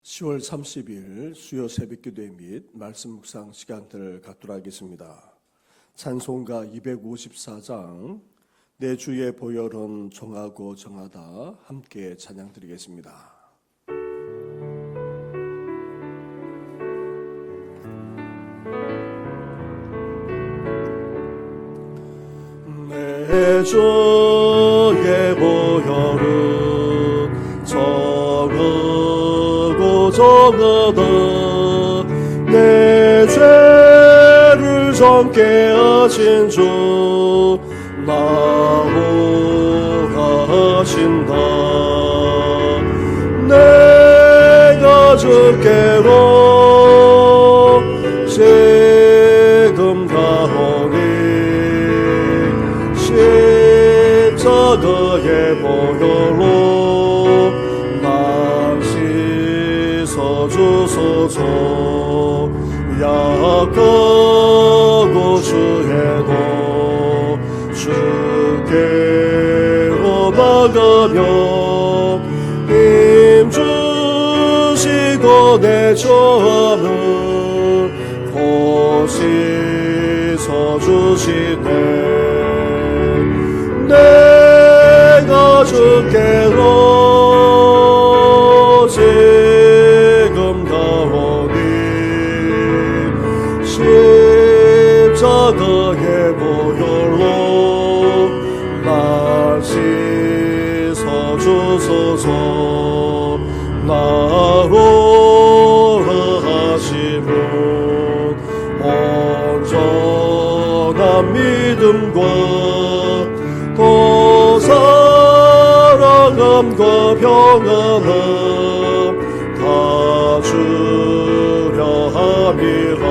10월 30일 수요 새벽기도회 및 말씀 묵상 시간들을 갖도록 하겠습니다. 찬송가 254장 내 주의 보혈은 정하고 정하다 함께 찬양 드리겠습니다. 내 주의 보혈은 정하다 내 죄를 정케 하신 주 나오하신다. 내가 주께로 지금 가오니 십자가의 보혈로 날 씻어주소서. 약하고 주해도 주께로 나가며 힘 주시고 내 죄를 곧 씻어주시네. 내가 주께로 지금 가오니 십자가의 보혈로 날 씻어주소서. 나로 하시면 온전한 믿음과 또 사랑함과 평안함 다 주려 함이라.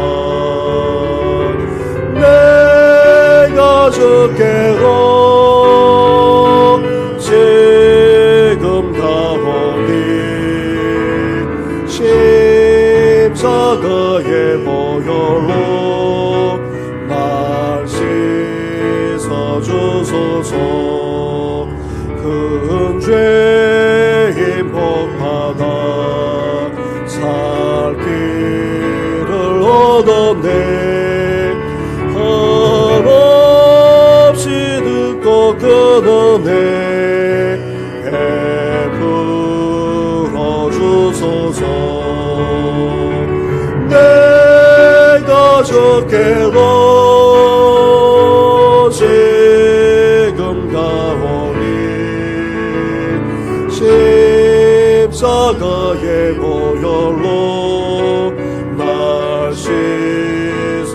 내가 주께로 지금 가오니 십자가의 보혈로 날 씻어주소서. 큰 죄인 복받아 살 길을 얻었네. 한없이 듣고 끊어내 베풀어 주소서. 내가 주께로 지금 가오니 십자가의 보혈로 날 씻어주소서.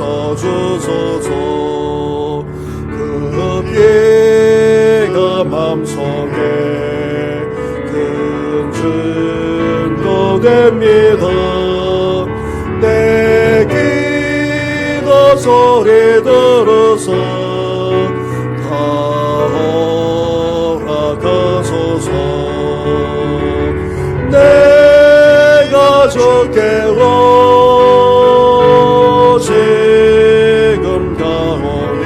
그 피가 맘속에 큰 증거 됩니다. 내 기도 소리 들어서 다 허락하소서. 내가 주께로 지금 가오니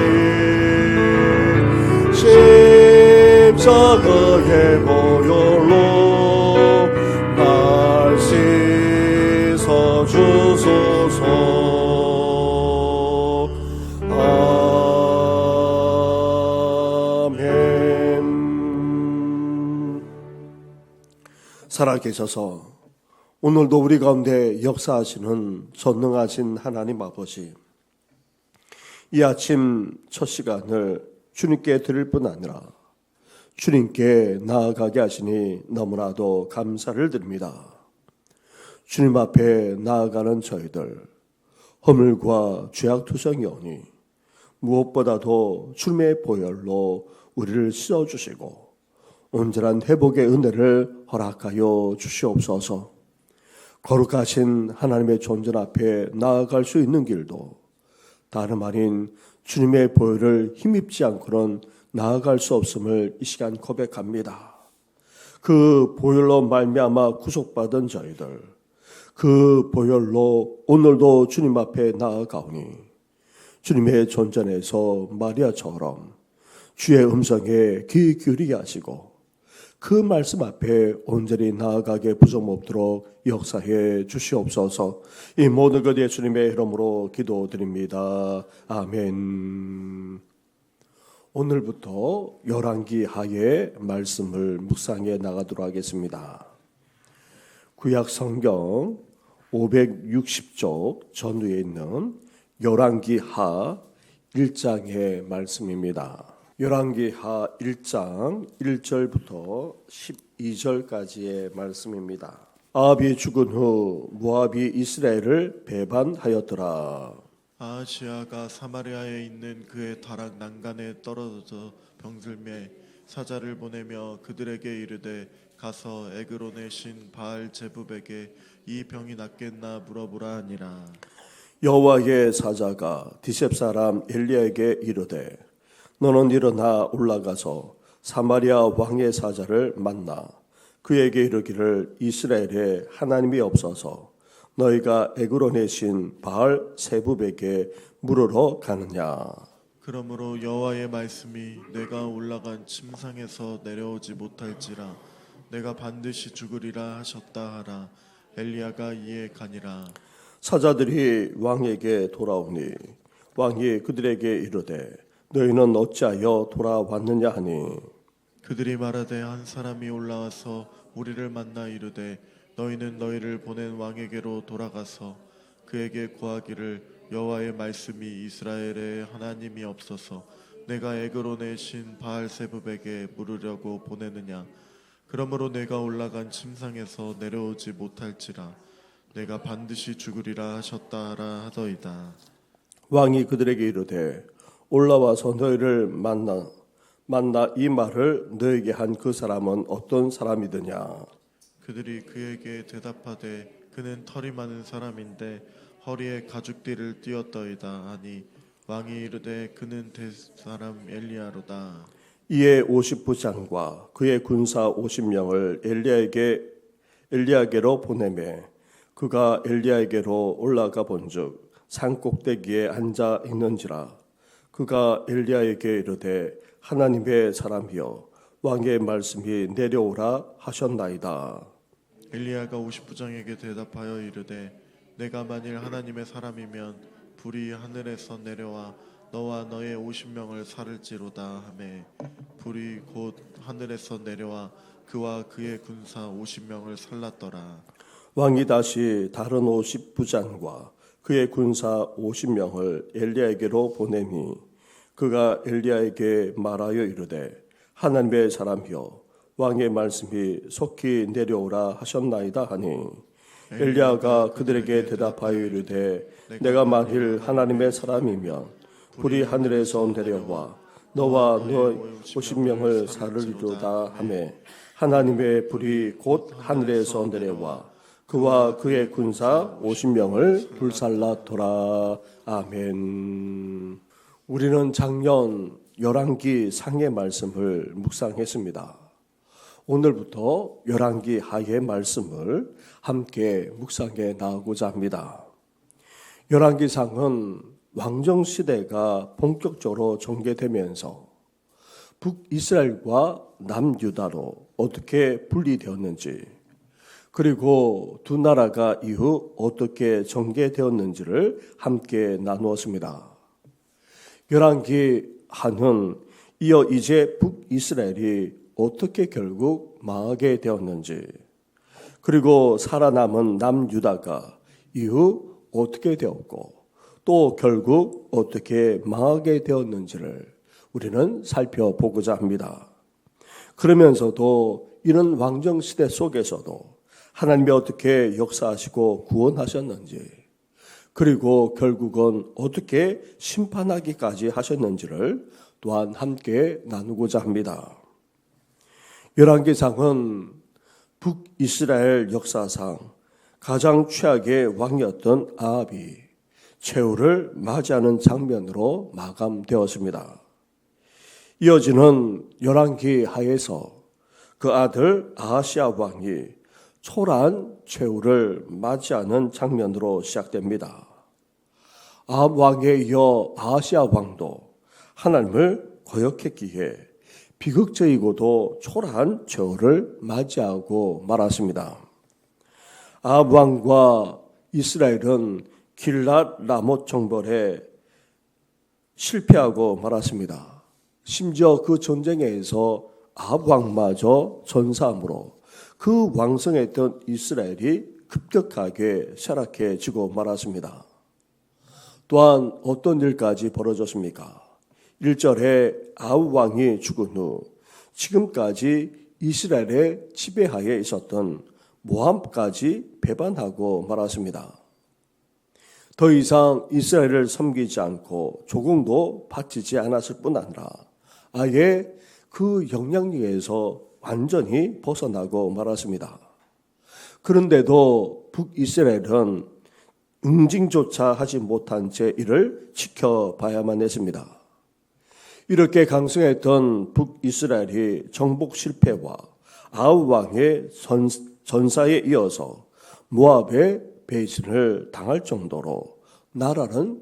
십자가의 보혈로 날 씻어주소서. 아멘. 살아계셔서 오늘도 우리 가운데 역사하시는 전능하신 하나님 아버지, 이 아침 첫 시간을 주님께 드릴 뿐 아니라 주님께 나아가게 하시니 너무나도 감사를 드립니다. 주님 앞에 나아가는 저희들 허물과 죄악투성이 오니 무엇보다도 주님의 보혈로 우리를 씻어주시고 온전한 회복의 은혜를 허락하여 주시옵소서. 거룩하신 하나님의 존재 앞에 나아갈 수 있는 길도 다름 아닌 주님의 보혈을 힘입지 않고는 나아갈 수 없음을 이 시간 고백합니다. 그 보혈로 말미암아 구속받은 저희들, 그 보혈로 오늘도 주님 앞에 나아가오니 주님의 존전에서 마리아처럼 주의 음성에 귀 기울이게 하시고 그 말씀 앞에 온전히 나아가게 부정없도록 역사해 주시옵소서. 이 모든 것 예수님의 이름으로 기도드립니다. 아멘. 오늘부터 열왕기 하의 말씀을 묵상해 나가도록 하겠습니다. 구약 성경 560쪽 전후에 있는 열왕기 하 1장의 말씀입니다. 열왕기 하 1장 1절부터 12절까지의 말씀입니다. 아합이 죽은 후 모압이 이스라엘을 배반하였더라. 아하시아가 사마리아에 있는 그의 다락 난간에 떨어져 병들매 사자를 보내며 그들에게 이르되 가서 에그론의 신 바알 제부백에 이 병이 낫겠나 물어보라 하니라. 여호와의 사자가 디셉 사람 엘리야에게 이르되 너는 일어나 올라가서 사마리아 왕의 사자를 만나 그에게 이르기를 이스라엘에 하나님이 없어서 너희가 에그론의 신 바알 세부백에 물으러 가느냐. 그러므로 여호와의 말씀이 내가 올라간 침상에서 내려오지 못할지라 내가 반드시 죽으리라 하셨다 하라. 엘리야가 이에 가니라. 사자들이 왕에게 돌아오니 왕이 그들에게 이르되 너희는 어찌하여 돌아왔느냐 하니 그들이 말하되 한 사람이 올라와서 우리를 만나 이르되 너희는 너희를 보낸 왕에게로 돌아가서 그에게 고하기를 여호와의 말씀이 이스라엘에 하나님이 없어서 내가 에그론의 신 바알세부백에 물으려고 보내느냐. 그러므로 내가 올라간 침상에서 내려오지 못할지라 내가 반드시 죽으리라 하셨다 하라 하더이다. 왕이 그들에게 이르되 올라와서 너희를 만나 이 말을 너에게 한 그 사람은 어떤 사람이더냐. 그들이 그에게 대답하되 그는 털이 많은 사람인데 허리에 가죽띠를 띠었더이다 하니 왕이 이르되 그는 대사람 엘리야로다. 이에 50부장과 그의 군사 50명을 엘리야에게로 보내매 그가 엘리야에게로 올라가 본즉 산 꼭대기에 앉아 있는지라. 그가 엘리야에게 이르되 하나님의 사람이여 왕의 말씀이 내려오라 하셨나이다. 엘리야가 50부장에게 대답하여 이르되 내가 만일 하나님의 사람이면 불이 하늘에서 내려와 너와 너의 50명을 살을지로다 하매 불이 곧 하늘에서 내려와 그와 그의 군사 50명을 살랐더라. 왕이 다시 다른 50부장과 그의 군사 50명을 엘리야에게로 보내니 그가 엘리야에게 말하여 이르되 하나님의 사람이여 왕의 말씀이 속히 내려오라 하셨나이다 하니 엘리야가 그들에게 대답하여 이르되 내가 만일 하나님의 사람이면 불이 하늘에서 내려와 너와 너의 50명을 살으리로다 하매 하나님의 불이 곧 하늘에서 내려와 그와 그의 군사 50명을 불살랐더라. 아멘. 우리는 작년 열왕기 상의 말씀을 묵상했습니다. 오늘부터 열왕기 하의 말씀을 함께 묵상해 나가고자 합니다. 열왕기 상은 왕정 시대가 본격적으로 전개되면서 북이스라엘과 남유다로 어떻게 분리되었는지 그리고 두 나라가 이후 어떻게 전개되었는지를 함께 나누었습니다. 열왕기 하는 이어 이제 북이스라엘이 어떻게 결국 망하게 되었는지 그리고 살아남은 남유다가 이후 어떻게 되었고 또 결국 어떻게 망하게 되었는지를 우리는 살펴보고자 합니다. 그러면서도 이런 왕정시대 속에서도 하나님이 어떻게 역사하시고 구원하셨는지 그리고 결국은 어떻게 심판하기까지 하셨는지를 또한 함께 나누고자 합니다. 열왕기상은 북이스라엘 역사상 가장 최악의 왕이었던 아합이 최후를 맞이하는 장면으로 마감되었습니다. 이어지는 열왕기 하에서 그 아들 아하시아 왕이 초라한 최후를 맞이하는 장면으로 시작됩니다. 아합 왕에 이어 아하시아 왕도 하나님을 거역했기에 비극적이고도 초라한 최후를 맞이하고 말았습니다. 아합 왕과 이스라엘은 길랏 라못 정벌에 실패하고 말았습니다. 심지어 그 전쟁에서 아합 왕마저 전사함으로 그 왕성했던 이스라엘이 급격하게 쇠락해지고 말았습니다. 또한 어떤 일까지 벌어졌습니까? 1절에 아합 왕이 죽은 후 지금까지 이스라엘의 지배하에 있었던 모압까지 배반하고 말았습니다. 더 이상 이스라엘을 섬기지 않고 조공도 바치지 않았을 뿐 아니라 아예 그 영향력에서 완전히 벗어나고 말았습니다. 그런데도 북이스라엘은 응징조차 하지 못한 채 이를 지켜봐야만 했습니다. 이렇게 강성했던 북이스라엘이 정복 실패와 아합 왕의 전사에 이어서 모압의 배신을 당할 정도로 나라는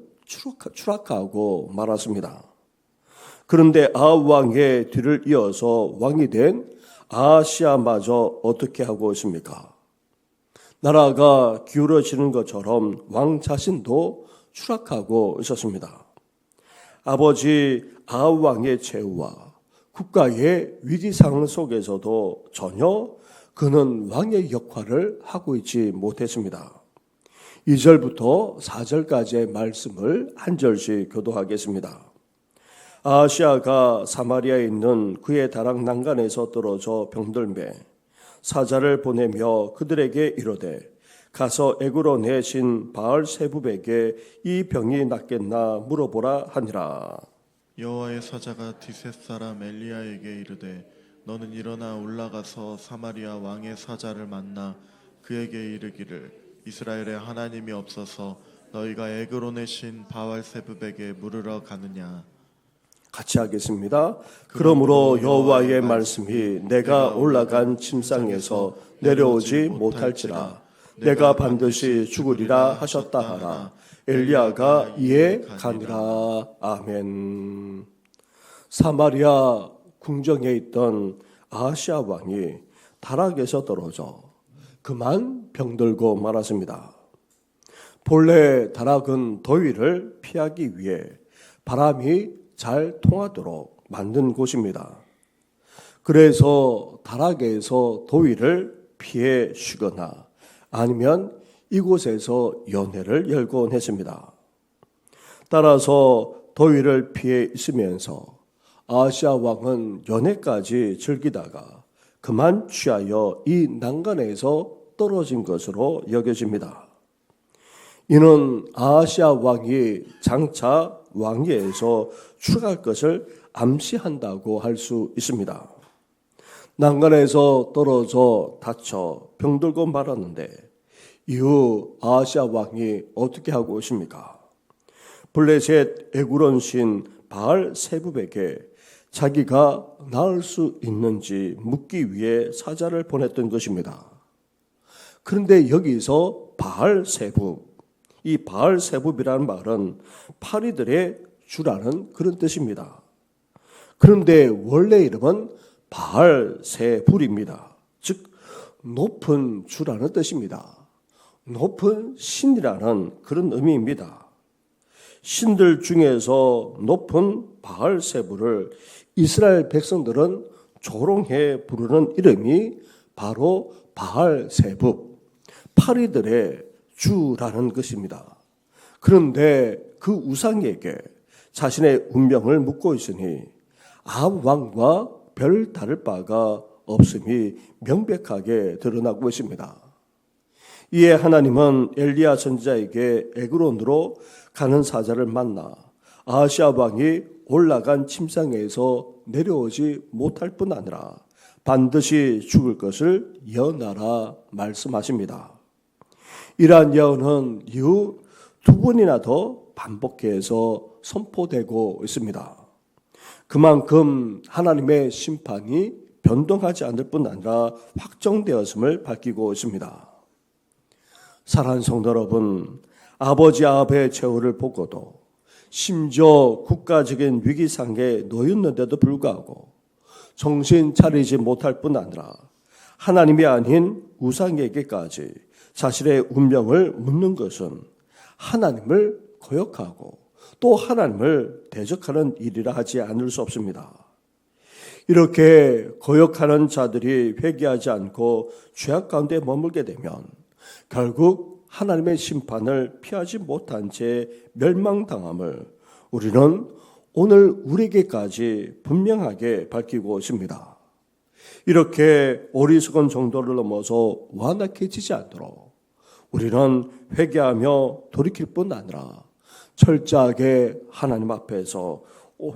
추락하고 말았습니다. 그런데 아합 왕의 뒤를 이어서 왕이 된 아하시아마저 어떻게 하고 있습니까? 나라가 기울어지는 것처럼 왕 자신도 추락하고 있었습니다. 아버지 아합 왕의 최후와 국가의 위기 상황 속에서도 전혀 그는 왕의 역할을 하고 있지 못했습니다. 2절부터 4절까지의 말씀을 한 절씩 교도하겠습니다. 아하시아가 사마리아에 있는 그의 다락 난간에서 떨어져 병들매 사자를 보내며 그들에게 이르되 가서 에그론의 신 바알세붑에게 이 병이 낫겠나 물어보라 하니라. 여호와의 사자가 디셋 사람 엘리야에게 이르되 너는 일어나 올라가서 사마리아 왕의 사자를 만나 그에게 이르기를 이스라엘에 하나님이 없어서 너희가 에그론의 신 바알세붑에게 물으러 가느냐. 같이 하겠습니다. 그러므로 여호와의 말씀이 내가 올라간 침상에서 내려오지 못할지라 내가 반드시 죽으리라 하셨다 하라. 엘리야가 이에 가니라. 아멘. 사마리아 궁정에 있던 아하시아 왕이 다락에서 떨어져 그만 병들고 말았습니다. 본래 다락은 더위를 피하기 위해 바람이 잘 통하도록 만든 곳입니다. 그래서 다락에서 더위를 피해 쉬거나 아니면 이곳에서 연회를 열곤 했습니다. 따라서 더위를 피해 있으면서 아하시아 왕은 연회까지 즐기다가 그만 취하여 이 난간에서 떨어진 것으로 여겨집니다. 이는 아하시아 왕이 장차 왕위에서 추락할 것을 암시한다고 할 수 있습니다. 난간에서 떨어져 다쳐 병들고 말았는데 이후 아하시아 왕이 어떻게 하고 있습니까? 블레셋 에그론 신 바알세붑에게 자기가 나을 수 있는지 묻기 위해 사자를 보냈던 것입니다. 그런데 여기서 바알세붑, 이 바알세붑이라는 말은 파리들의 주라는 그런 뜻입니다. 그런데 원래 이름은 바알세불입니다. 즉 높은 주라는 뜻입니다. 높은 신이라는 그런 의미입니다. 신들 중에서 높은 바알세불을 이스라엘 백성들은 조롱해 부르는 이름이 바로 바알세붑, 파리들의 주라는 것입니다. 그런데 그 우상에게 자신의 운명을 묻고 있으니 아합 왕과 별 다를 바가 없음이 명백하게 드러나고 있습니다. 이에 하나님은 엘리야 선지자에게 에그론으로 가는 사자를 만나 아하시아 왕이 올라간 침상에서 내려오지 못할 뿐 아니라 반드시 죽을 것을 예언하라 말씀하십니다. 이러한 예언은 이후 두 번이나 더 반복해서 선포되고 있습니다. 그만큼 하나님의 심판이 변동하지 않을 뿐 아니라 확정되었음을 밝히고 있습니다. 사랑하는 성도 여러분, 아버지 아합의 최후를 보고도 심지어 국가적인 위기상에 놓였는데도 불구하고 정신 차리지 못할 뿐 아니라 하나님이 아닌 우상에게까지 자신의 운명을 묻는 것은 하나님을 거역하고 또 하나님을 대적하는 일이라 하지 않을 수 없습니다. 이렇게 거역하는 자들이 회개하지 않고 죄악 가운데 머물게 되면 결국 하나님의 심판을 피하지 못한 채 멸망당함을 우리는 오늘 우리에게까지 분명하게 밝히고 있습니다. 이렇게 어리석은 정도를 넘어서 완악해지지 않도록 우리는 회개하며 돌이킬 뿐 아니라 철저하게 하나님 앞에서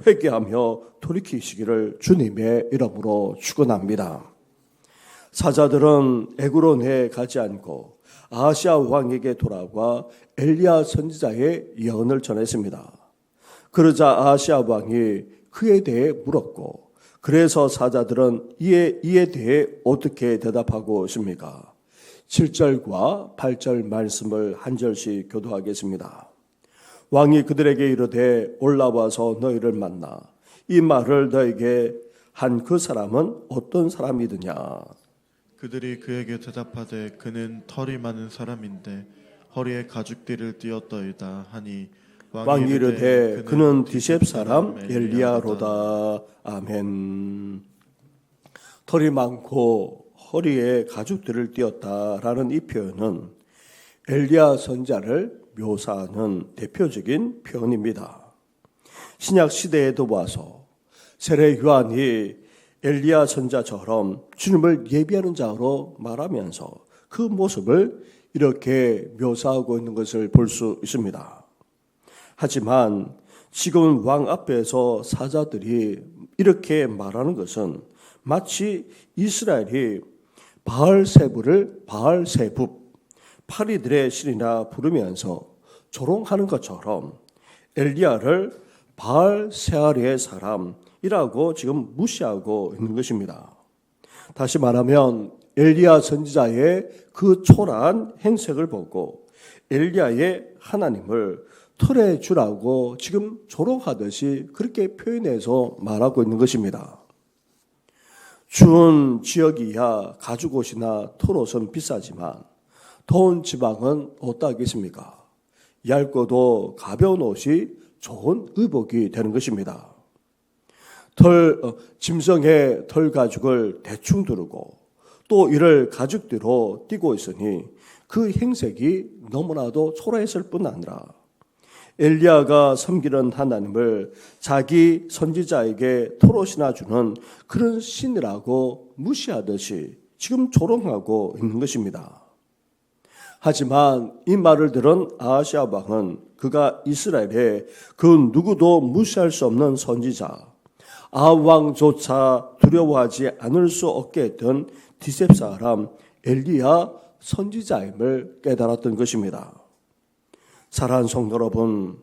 회개하며 돌이키시기를 주님의 이름으로 축원합니다. 사자들은 에그론에 가지 않고 아하시아 왕에게 돌아와 엘리야 선지자의 예언을 전했습니다. 그러자 아하시아 왕이 그에 대해 물었고, 그래서 사자들은 이에 대해 어떻게 대답하고 있습니까? 7절과 8절 말씀을 한 절씩 교도하겠습니다. 왕이 그들에게 이르되 올라와서 너희를 만나 이 말을 너에게 한 그 사람은 어떤 사람이더냐? 그들이 그에게 대답하되 그는 털이 많은 사람인데 허리에 가죽띠를 띠었더이다 하니 왕이 이르되 그는 디셉 사람 엘리야로다. 아멘. 털이 많고 허리에 가죽띠를 띠었다라는 이 표현은 엘리야 선지자를 묘사하는 대표적인 표현입니다. 신약 시대에도 와서 세례 요한이 엘리야 선지자처럼 주님을 예비하는 자로 말하면서 그 모습을 이렇게 묘사하고 있는 것을 볼 수 있습니다. 하지만 지금 왕 앞에서 사자들이 이렇게 말하는 것은 마치 이스라엘이 바알세불을 바알세붑 파리들의 신이나 부르면서 조롱하는 것처럼 엘리야를 바알세아리의 사람이라고 지금 무시하고 있는 것입니다. 다시 말하면 엘리야 선지자의 그 초라한 행색을 보고 엘리야의 하나님을 털의 주라고 지금 조롱하듯이 그렇게 표현해서 말하고 있는 것입니다. 추운 지역이야 가죽옷이나 털옷은 비싸지만 더운 지방은 어떠하겠습니까? 얇고도 가벼운 옷이 좋은 의복이 되는 것입니다. 짐승의 털 가죽을 대충 두르고 또 이를 가죽띠로 띠고 있으니 그 행색이 너무나도 초라했을 뿐 아니라 엘리야가 섬기는 하나님을 자기 선지자에게 털옷이나 주는 그런 신이라고 무시하듯이 지금 조롱하고 있는 것입니다. 하지만 이 말을 들은 아하시아 왕은 그가 이스라엘의 그 누구도 무시할 수 없는 선지자 아합 왕조차 두려워하지 않을 수 없게 했던 디셉 사람 엘리야 선지자임을 깨달았던 것입니다. 사랑하는 성도 여러분,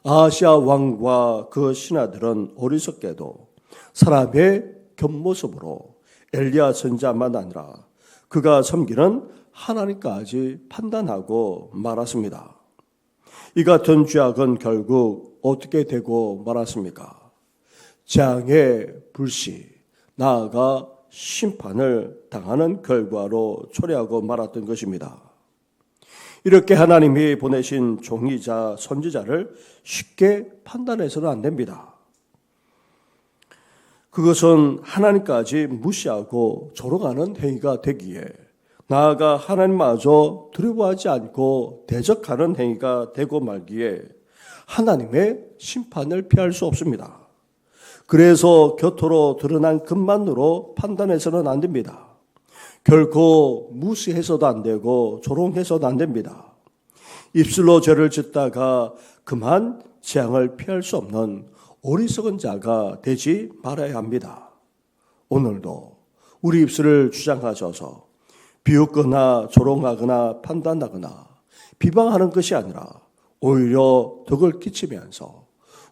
아하시아 왕과 그 신하들은 어리석게도 사람의 겉모습으로 엘리야 선지자만 아니라 그가 섬기는 하나님까지 판단하고 말았습니다. 이 같은 죄악은 결국 어떻게 되고 말았습니까? 재앙의 불씨, 나아가 심판을 당하는 결과로 초래하고 말았던 것입니다. 이렇게 하나님이 보내신 종이자 선지자를 쉽게 판단해서는 안 됩니다. 그것은 하나님까지 무시하고 조롱하는 행위가 되기에 나아가 하나님마저 두려워하지 않고 대적하는 행위가 되고 말기에 하나님의 심판을 피할 수 없습니다. 그래서 겉으로 드러난 것만으로 판단해서는 안 됩니다. 결코 무시해서도 안 되고 조롱해서도 안 됩니다. 입술로 죄를 짓다가 그만 재앙을 피할 수 없는 어리석은 자가 되지 말아야 합니다. 오늘도 우리 입술을 주장하셔서 비웃거나 조롱하거나 판단하거나 비방하는 것이 아니라 오히려 덕을 끼치면서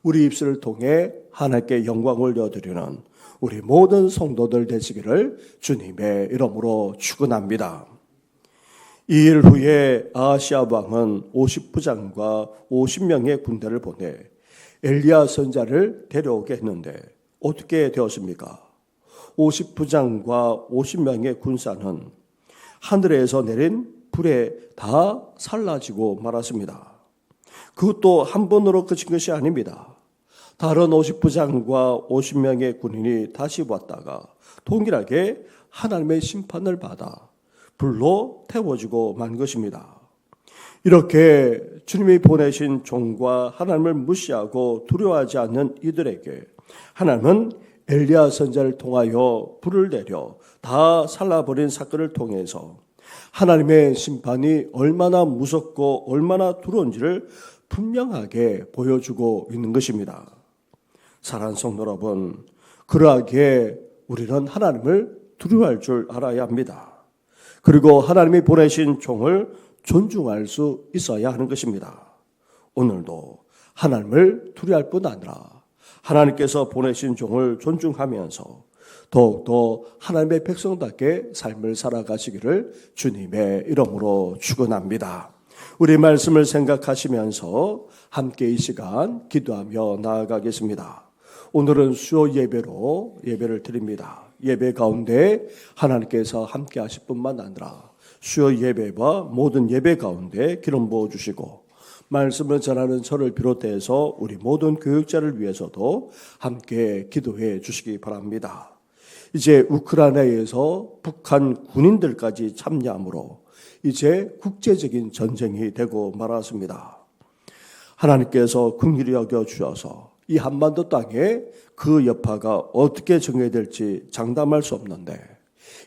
우리 입술을 통해 하나님께 영광을 올려드리는 우리 모든 성도들 되시기를 주님의 이름으로 축원합니다. 이 일 후에 아하시아 왕은 50부장과 50명의 군대를 보내 엘리야 선지자를 데려오게 했는데 어떻게 되었습니까? 50부장과 50명의 군사는 하늘에서 내린 불에 다 살라지고 말았습니다. 그것도 한 번으로 그친 것이 아닙니다. 다른 50부장과 50명의 군인이 다시 왔다가 동일하게 하나님의 심판을 받아 불로 태워지고 만 것입니다. 이렇게 주님이 보내신 종과 하나님을 무시하고 두려워하지 않는 이들에게 하나님은 엘리야 선지자를 통하여 불을 내려 다 살라버린 사건을 통해서 하나님의 심판이 얼마나 무섭고 얼마나 두려운지를 분명하게 보여주고 있는 것입니다. 사랑하는 성도 여러분, 그러하기에 우리는 하나님을 두려워할 줄 알아야 합니다. 그리고 하나님이 보내신 종을 존중할 수 있어야 하는 것입니다. 오늘도 하나님을 두려워할 뿐 아니라 하나님께서 보내신 종을 존중하면서 더욱더 하나님의 백성답게 삶을 살아가시기를 주님의 이름으로 축원합니다. 우리 말씀을 생각하시면서 함께 이 시간 기도하며 나아가겠습니다. 오늘은 수요 예배로 예배를 드립니다. 예배 가운데 하나님께서 함께 하실 뿐만 아니라 수요 예배와 모든 예배 가운데 기름 부어주시고 말씀을 전하는 저를 비롯해서 우리 모든 교육자를 위해서도 함께 기도해 주시기 바랍니다. 이제 우크라이나에서 북한 군인들까지 참여함으로 이제 국제적인 전쟁이 되고 말았습니다. 하나님께서 긍휼히 여겨 주셔서 이 한반도 땅에 그 여파가 어떻게 정해될지 장담할 수 없는데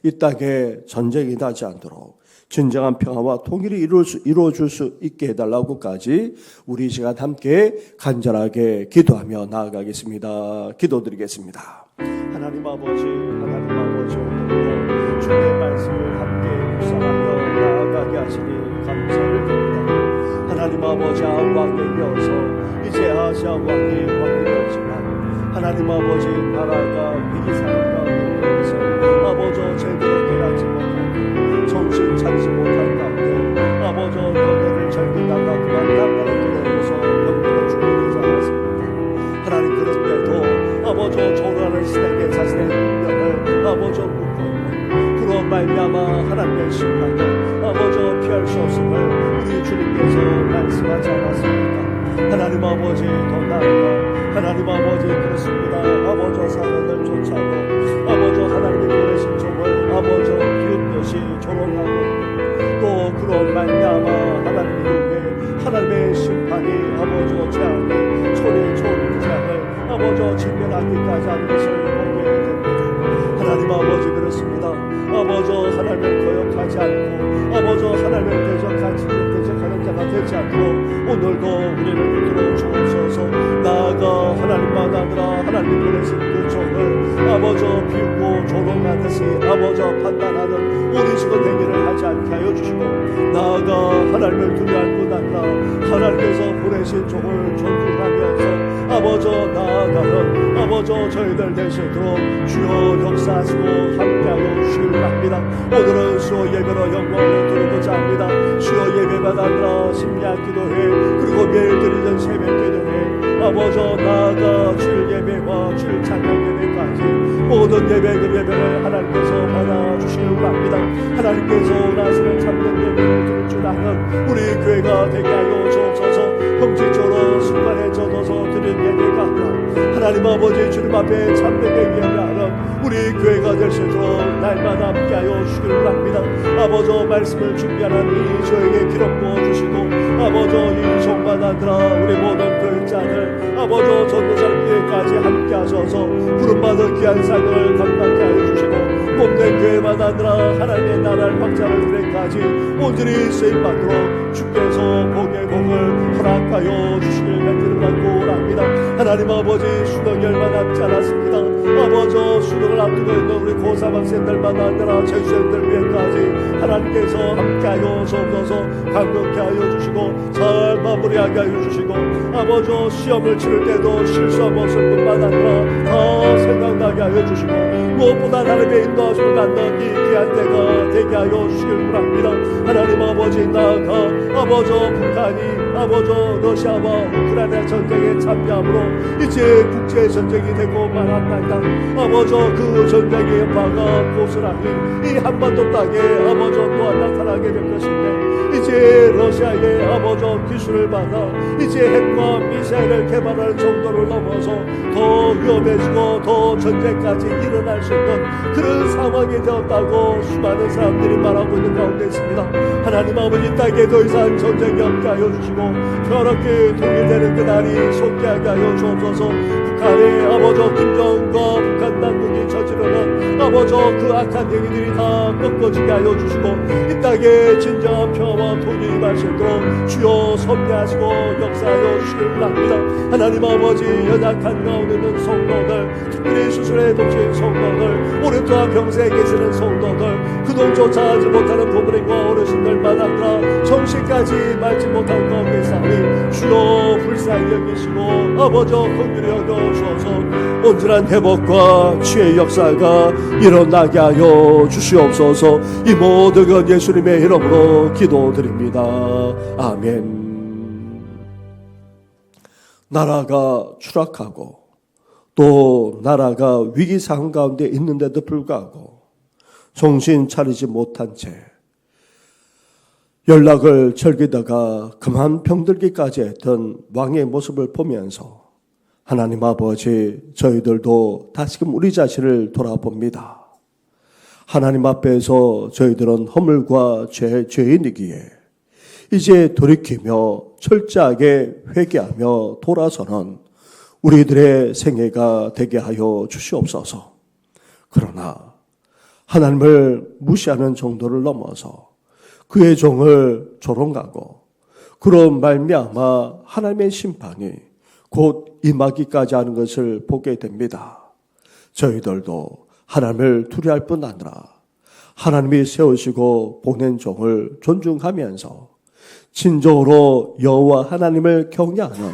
이 땅에 전쟁이 나지 않도록 진정한 평화와 통일이 이루어질 수 있게 해달라고까지 우리 시간 함께 간절하게 기도하며 나아가겠습니다. 기도드리겠습니다. 하나님 아버지 오늘도 주의 말씀을 함께 묵상하며 나아가게 하시니 감사를 드립니다. 하나님 아버지 왕에 이어서 이제 아시아 왕이 되었지만 하나님 아버지 나라가 위기 상황 가운데서 아버지 제대로 깨닫지 못하고 정신 차리지 못한 가운데 아버지 너희를 절기다가 그만 나가는 길에서 병들어 죽게 되지 않았습니까? 하나님 그런데도 아버지 조라는 시대에 자신의 능력을 아버지 묻고 있는 그런 말미암아 하나님의 심판을 아버지 피할 수 없음을 우리 주님께서 말씀하지 않았습니까? 하나님 아버지 더 나아가 하나님 아버지 그렇습니다. 아버지 사랑을 쫓아고 아버지 하나님이 보내신 종을 아버지 비웃듯이 조롱하고 또 그런 말미암아 하나님 이후에 하나님의 심판이 아버지 재앙이 초래 초장을 아버지 직면하기까지 하는 것을 보게 됩니다. 하나님 아버지 그렇습니다. 아버지 하나님을 거역하지 않고 아버지 하나님을 대적하는 자가 되지 않도록 오늘도 우리를 붙들어 주옵소서. 나아가 하나님만 아니라 하나님 보내신 그 종을 아버지 비웃고 조롱하듯이 아버지 판단하는 우리 지금 행위를 하지 않게 하여 주시고 나아가 하나님을 두려워할 뿐 아니라 하나님께서 보내신 종을 존중하면서 아버지 나아가는 아버지 저희들 되시도록 주여 역사하시고 함께하여 주시길 바랍니다. 오늘은 수요 예배로 영광을 드리고자 합니다. 수요 예배만 아니라 심야 기도회 그리고 매일 드리는 새벽 기도회 아버지 나아가 주일 예배와 주일 찬양 예배까지 모든 예배 그 예배를 하나님께서 받아주시길 바랍니다. 하나님께서 원하시는 참된 예배를 드릴 줄 아는 우리 교회가 되게 하여 주옵소서. 형제처럼 순간에 젖어서 드린 예배가 아니라 하나님 아버지 주님 앞에 참된 예배하는 우리 교회가 될 수 있도록 날마다 함께하여 주시기를 바랍니다. 아버지 말씀을 준비하는 이 저에게 기름 부어주시고 아버지 이 종만 아니라 우리 모든 교육자들 아버지 전도자를 위해까지 함께하셔서 부름받은 귀한 사역을 감당케 하여 주시고 몸된 교회만 아니라 하나님의 나라를 확장하는 데까지 온전히 쓰임받도록 주께서 복의 복을 허락하여 주시길 간절히 받고 합니다. 하나님 아버지 수능이 얼마 남지 않았습니다. 아버지 수능을 앞두고 있는 우리 고3 학생들만 아니라 재수생들 위해까지 하나님께서 함께하여 주옵소서. 강력케 하여 주시고 잘 마무리하게 하여 주시고 아버지 시험을 치를 때도 실수함 없을 뿐만 아니라 다 생각나게 하여 주시고 무엇보다 하나님의 인도하심을 받는 이 귀한 때가 되게 하여 주시길 바랍니다. 하나님 아버지 나아가 아버지 북한이 아버지 러시아와 우크라이나 전쟁에 참여함으로 이제 국제 전쟁이 되고 말았나이다. 아버지 그 전쟁의 여파가 고스란히 이 한반도 땅에 아버지 또한 나타나게 될 것인데, 이제 러시아의 아버지 기술을 받아 이제 핵과 미사일을 개발하는 정도를 넘어서 더 위험해지고 더 전쟁까지 일어날 수 있는 그런 상황이 되었다고 수많은 사람들이 말하고 있는 가운데 있습니다. 하나님 아버지, 땅에 더 이상 전쟁이 없게 하여 주시고 평화롭게 통일되는 그날이 속하게 하여 주옵소서. 북한의 아버지 김정은과 북한 당국이 저지르는 아버지 그 악한 얘기들이 다 꺾어지게 하여 주시고 이 땅에 진정한 평화와 통일이 임할 수 있도록 주여 섭리하시고 역사하여 주시길 바랍니다. 하나님 아버지, 연약한 가운데 있는 성도들, 특별히 수술에 독신 성도들, 오랫동안 병세에 계시는 성도들, 그동조차 하지 못하는 부모님과 어르신들 마당과 정신까지 맑지 못한 가운데 사니 주여 불쌍히 여기시고 아버지 긍휼히 여겨 주셔서 온전한 회복과 치유의 역사가 일어나게 하여 주시옵소서. 이 모든 것 예수님의 이름으로 기도드립니다. 아멘. 나라가 추락하고 또 나라가 위기 상황 가운데 있는데도 불구하고 정신 차리지 못한 채 연락을 절기다가 그만 병들기까지 했던 왕의 모습을 보면서 하나님 아버지, 저희들도 다시금 우리 자신을 돌아봅니다. 하나님 앞에서 저희들은 허물과 죄인이기에 이제 돌이키며 철저하게 회개하며 돌아서는 우리들의 생애가 되게 하여 주시옵소서. 그러나 하나님을 무시하는 정도를 넘어서 그의 종을 조롱하고 그런 말미암아 하나님의 심판이 곧 임하기까지 하는 것을 보게 됩니다. 저희들도 하나님을 두려워할 뿐 아니라 하나님이 세우시고 보낸 종을 존중하면서 진정으로 여호와 하나님을 경외하는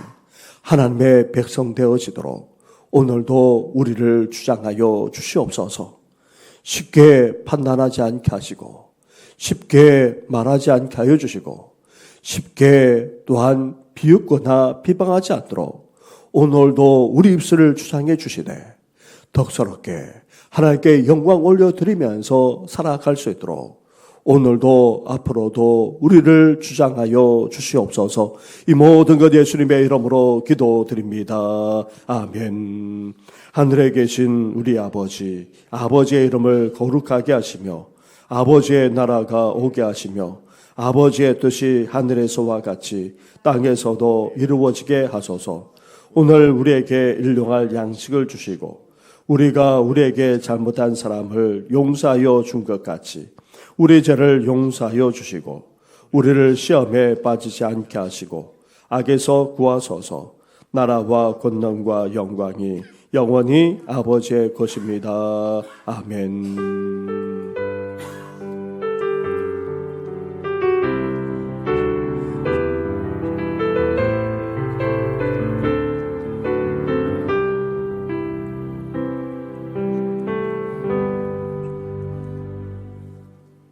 하나님의 백성 되어지도록 오늘도 우리를 주장하여 주시옵소서. 쉽게 판단하지 않게 하시고 쉽게 말하지 않게 하여 주시고 쉽게 또한 비웃거나 비방하지 않도록 오늘도 우리 입술을 주장해 주시되 덕스럽게 하나님께 영광 올려드리면서 살아갈 수 있도록 오늘도 앞으로도 우리를 주장하여 주시옵소서. 이 모든 것 예수님의 이름으로 기도드립니다. 아멘. 하늘에 계신 우리 아버지, 아버지의 이름을 거룩하게 하시며 아버지의 나라가 오게 하시며 아버지의 뜻이 하늘에서와 같이 땅에서도 이루어지게 하소서. 오늘 우리에게 일용할 양식을 주시고 우리가 우리에게 잘못한 사람을 용서하여 준 것 같이 우리 죄를 용서하여 주시고 우리를 시험에 빠지지 않게 하시고 악에서 구하소서. 나라와 권능과 영광이 영원히 아버지의 것입니다. 아멘.